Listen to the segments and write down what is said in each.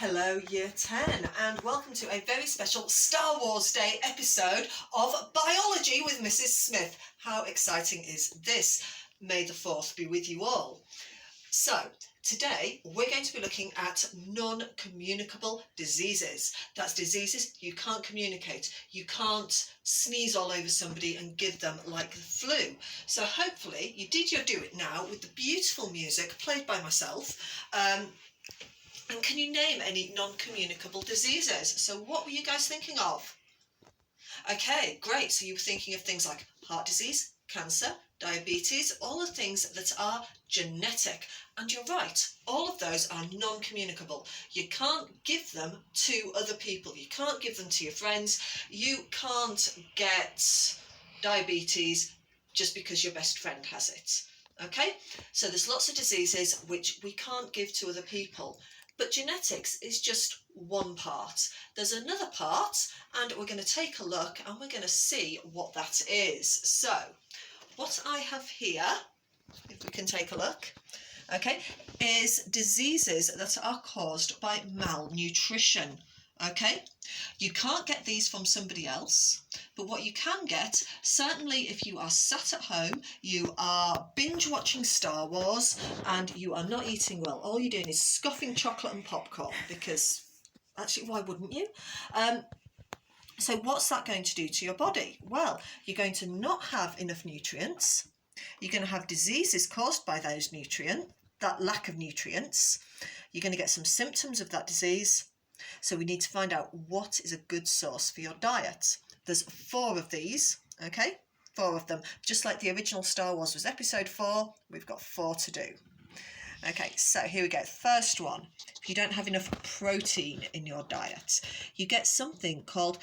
Hello Year 10 and welcome to a very special Star Wars Day episode of Biology with Mrs. Smith. How exciting is this? May the 4th be with you all. So today we're going to be looking at non-communicable diseases. That's diseases you can't communicate. You can't sneeze all over somebody and give them like the flu. So hopefully you did your do it now with the beautiful music played by myself. And can you name any non-communicable diseases? So what were you guys thinking of? Okay, great. So you were thinking of things like heart disease, cancer, diabetes, all the things that are genetic. And you're right, all of those are non-communicable. You can't give them to other people. You can't give them to your friends. You can't get diabetes just because your best friend has it. Okay, so there's lots of diseases which we can't give to other people. But genetics is just one part. There's another part, and we're going to take a look and we're going to see what that is. So, what I have here, if we can take a look, okay, is diseases that are caused by malnutrition. Okay, you can't get these from somebody else, but what you can get, certainly if you are sat at home, you are binge watching Star Wars and you are not eating well, all you're doing is scoffing chocolate and popcorn, because actually why wouldn't you? So what's that going to do to your body? Well, you're going to not have enough nutrients, you're going to have diseases caused by those nutrients, that lack of nutrients, you're going to get some symptoms of that disease. So we need to find out what is a good source for your diet. There's 4 of these, okay? 4 of them. Just like the original Star Wars was episode 4, we've got 4 to do. Okay, so here we go. First one, if you don't have enough protein in your diet, you get something called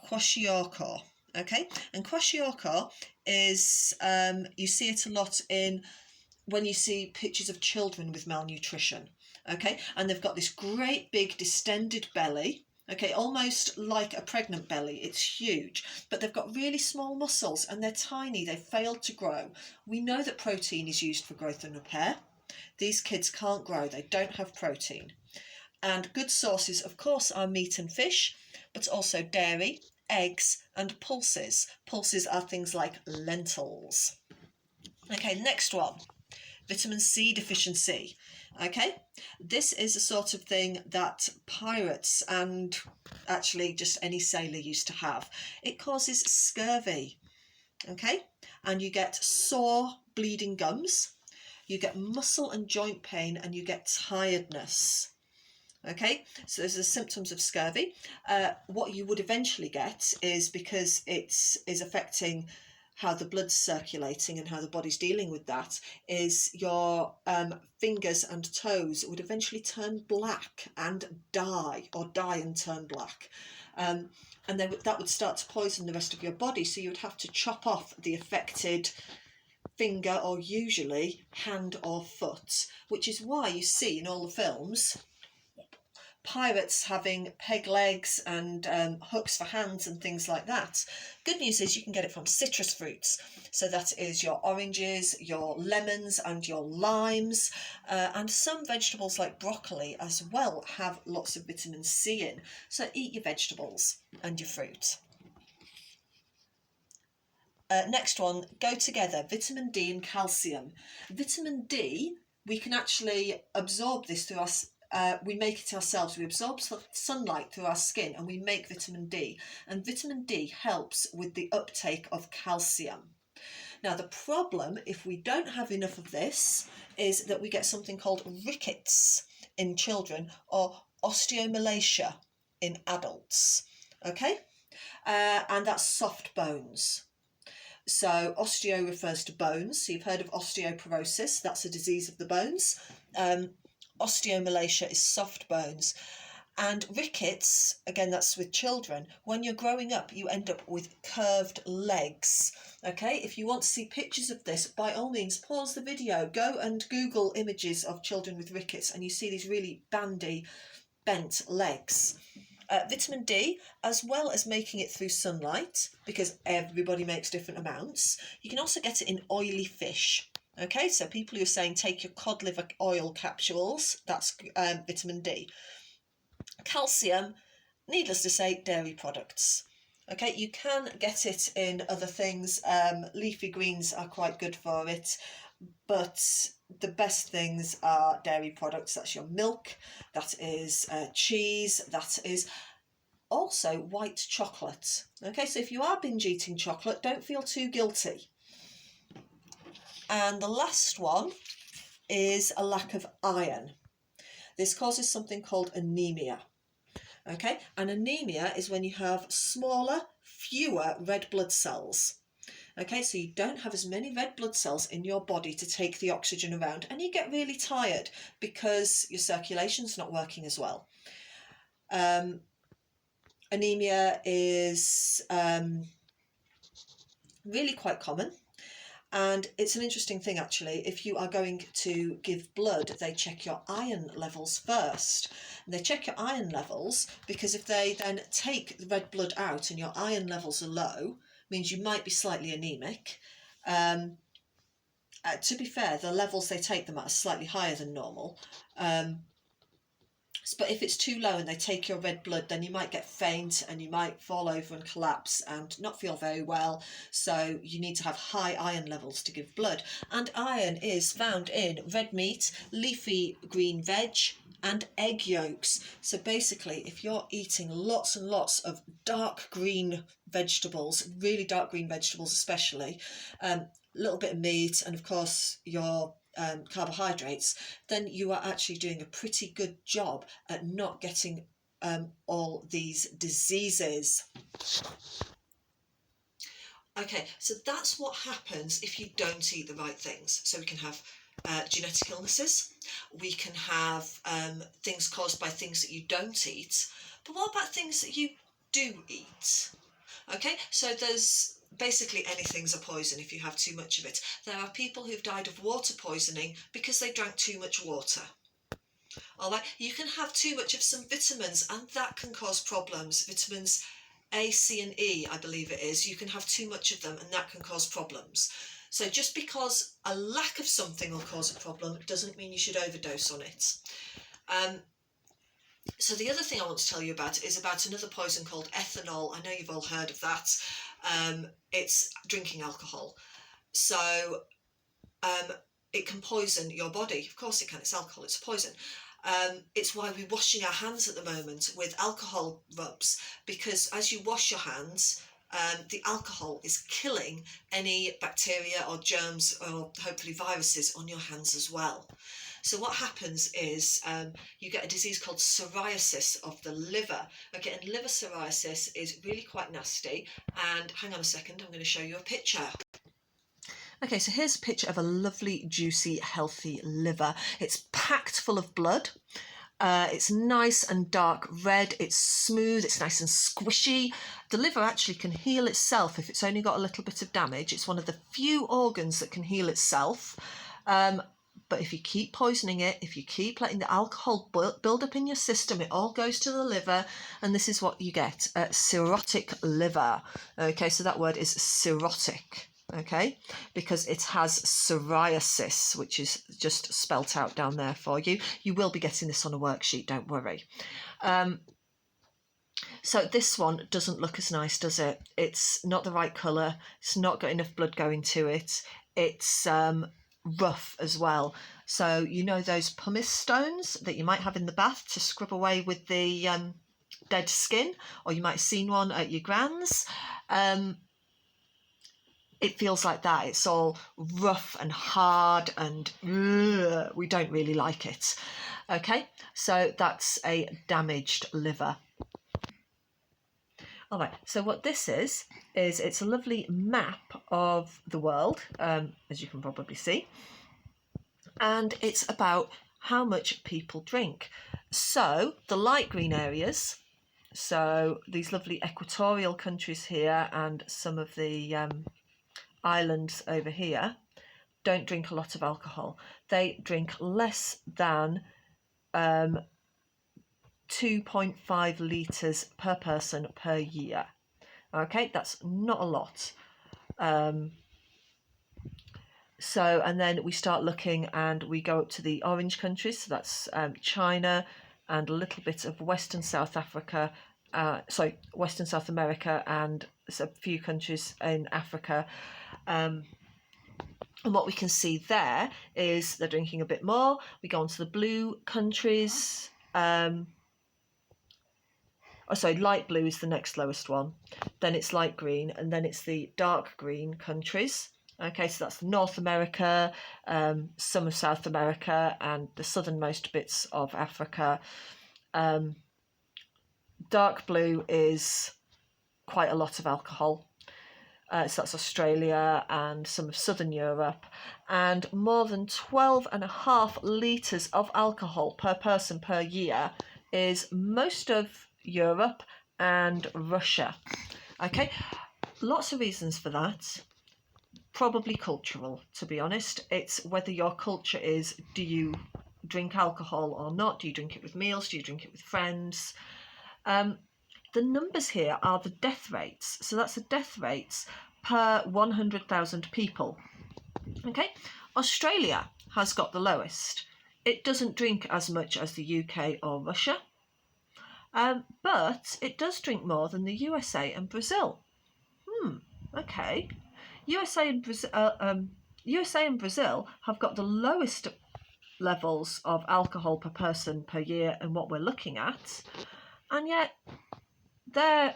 kwashiorkor, okay? And kwashiorkor is, you see it a lot when you see pictures of children with malnutrition. Okay, and they've got this great big distended belly, okay, almost like a pregnant belly. It's huge, but they've got really small muscles and they're tiny. They've failed to grow. We know that protein is used for growth and repair. These kids can't grow. They don't have protein. And good sources, of course, are meat and fish, but also dairy, eggs and pulses. Pulses are things like lentils. Okay, next one. Vitamin C deficiency. Okay, this is a sort of thing that pirates and actually just any sailor used to have. It causes scurvy, okay, and you get sore bleeding gums, you get muscle and joint pain, and you get tiredness. Okay, so there's the symptoms of scurvy. What you would eventually get is, because it is affecting how the blood's circulating and how the body's dealing with that, is your fingers and toes would eventually turn black and die, or die and turn black. And then that would start to poison the rest of your body, so you would have to chop off the affected finger, or usually hand or foot, which is why you see in all the films pirates having peg legs and hooks for hands and things like that. Good news is you can get it from citrus fruits. So that is your oranges, your lemons and your limes, and some vegetables like broccoli as well have lots of vitamin C in. So eat your vegetables and your fruit. Next one, go together, vitamin D and calcium. Vitamin D, we can actually absorb this through we make it ourselves. We absorb sunlight through our skin and we make vitamin D. And vitamin D helps with the uptake of calcium. Now, the problem, if we don't have enough of this, is that we get something called rickets in children, or osteomalacia in adults. Okay? And that's soft bones. So osteo refers to bones. So you've heard of osteoporosis. That's a disease of the bones. Osteomalacia is soft bones. And rickets, again, that's with children. When you're growing up, you end up with curved legs. Okay, if you want to see pictures of this, by all means, pause the video, go and Google images of children with rickets, and you see these really bandy, bent legs. Vitamin D, as well as making it through sunlight, because everybody makes different amounts, you can also get it in oily fish. Okay, so people who are saying take your cod liver oil capsules, that's vitamin D. Calcium, needless to say, dairy products. Okay, you can get it in other things. Leafy greens are quite good for it, but the best things are dairy products. That's your milk, that is cheese, that is also white chocolate. Okay, so if you are binge eating chocolate, don't feel too guilty. And the last one is a lack of iron. This causes something called anemia. Okay, and anemia is when you have smaller, fewer red blood cells. Okay, so you don't have as many red blood cells in your body to take the oxygen around, and you get really tired because your circulation's not working as well. Anemia is really quite common. And it's an interesting thing, actually. If you are going to give blood, they check your iron levels first. And they check your iron levels because if they then take the red blood out and your iron levels are low, means you might be slightly anemic. To be fair, the levels they take them at are slightly higher than normal. But if it's too low and they take your red blood, then you might get faint and you might fall over and collapse and not feel very well. So you need to have high iron levels to give blood. And iron is found in red meat, leafy green veg, and egg yolks. So basically, if you're eating lots and lots of dark green vegetables, really dark green vegetables especially, a little bit of meat, and of course your carbohydrates, then you are actually doing a pretty good job at not getting all these diseases. Okay, so that's what happens if you don't eat the right things. So we can have genetic illnesses, we can have things caused by things that you don't eat, but what about things that you do eat? Okay, so there's basically anything's a poison if you have too much of it. There are people who've died of water poisoning because they drank too much water. All right, you can have too much of some vitamins and that can cause problems. Vitamins A, C and E, I believe it is. You can have too much of them and that can cause problems. So just because a lack of something will cause a problem doesn't mean you should overdose on it. So the other thing I want to tell you about is about another poison called ethanol. I know you've all heard of that. It's drinking alcohol. So it can poison your body. Of course it can. It's alcohol. It's a poison. It's why we're washing our hands at the moment with alcohol rubs, because as you wash your hands, the alcohol is killing any bacteria or germs or hopefully viruses on your hands as well. So what happens is you get a disease called psoriasis of the liver. Okay, and liver psoriasis is really quite nasty. And hang on a second, I'm going to show you a picture. Okay, so here's a picture of a lovely, juicy, healthy liver. It's packed full of blood. It's nice and dark red, it's smooth, it's nice and squishy. The liver actually can heal itself if it's only got a little bit of damage. It's one of the few organs that can heal itself. But if you keep poisoning it, if you keep letting the alcohol build up in your system, it all goes to the liver, and this is what you get, cirrhotic liver. Okay, so that word is cirrhotic. Okay, because it has psoriasis, which is just spelt out down there for you. You will be getting this on a worksheet, don't worry. So this one doesn't look as nice, does it? It's not the right colour. It's not got enough blood going to it. It's rough as well. So you know those pumice stones that you might have in the bath to scrub away with the dead skin, or you might have seen one at your gran's. It feels like that. It's all rough and hard and we don't really like it. Okay, so that's a damaged liver. All right, so what this is it's a lovely map of the world, as you can probably see. And it's about how much people drink. So the light green areas, so these lovely equatorial countries here and some of the islands over here, don't drink a lot of alcohol. They drink less than 2.5 litres per person per year. Okay, that's not a lot. So, and then we start looking and we go up to the orange countries, so that's China and a little bit of Western South Africa, Western South America, and a few countries in Africa. And what we can see there is they're drinking a bit more. We go on to the blue countries. Light blue is the next lowest one. Then it's light green, and then it's the dark green countries. Okay, so that's North America, some of South America, and the southernmost bits of Africa. Dark blue is quite a lot of alcohol. So that's Australia and some of Southern Europe, and more than 12.5 litres of alcohol per person per year is most of Europe and Russia. Okay, lots of reasons for that. Probably cultural, to be honest. It's whether your culture is, do you drink alcohol or not? Do you drink it with meals? Do you drink it with friends? The numbers here are the death rates. So that's the death rates per 100,000 people. Okay, Australia has got the lowest. It doesn't drink as much as the UK or Russia, but it does drink more than the USA and Brazil. Okay. USA and Brazil have got the lowest levels of alcohol per person per year in what we're looking at, and yet their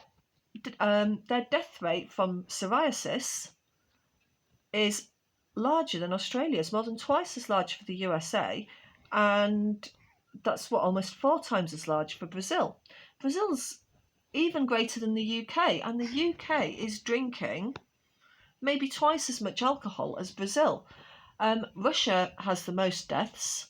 death rate from psoriasis is larger than Australia's, more than twice as large for the USA, and that's almost 4 times as large for Brazil. Brazil's even greater than the UK, and the UK is drinking maybe twice as much alcohol as Brazil. Russia has the most deaths,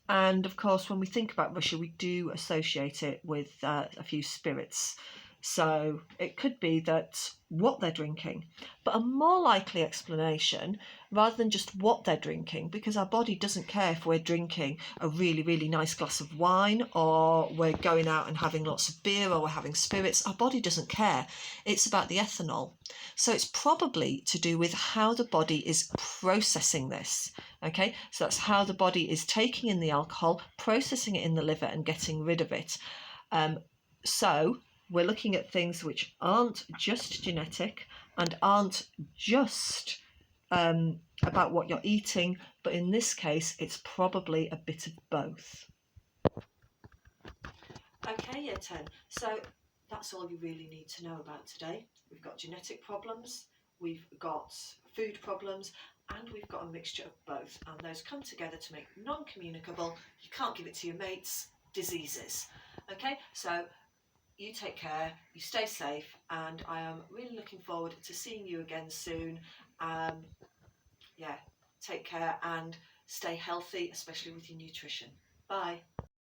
and of course when we think about Russia we do associate it with a few spirits, so it could be that what they're drinking. But a more likely explanation, rather than just what they're drinking, because our body doesn't care if we're drinking a really, really nice glass of wine or we're going out and having lots of beer or we're having spirits, our body doesn't care. It's about the ethanol. So it's probably to do with how the body is processing this. Okay, so that's how the body is taking in the alcohol, processing it in the liver and getting rid of it. So we're looking at things which aren't just genetic and aren't just about what you're eating, but in this case it's probably a bit of both. Okay, year 10. So that's all you really need to know about today. We've got genetic problems, we've got food problems, and we've got a mixture of both, and those come together to make non-communicable, you can't give it to your mates, diseases. Okay, so you take care, you stay safe, and I am really looking forward to seeing you again soon. Take care and stay healthy, especially with your nutrition. Bye.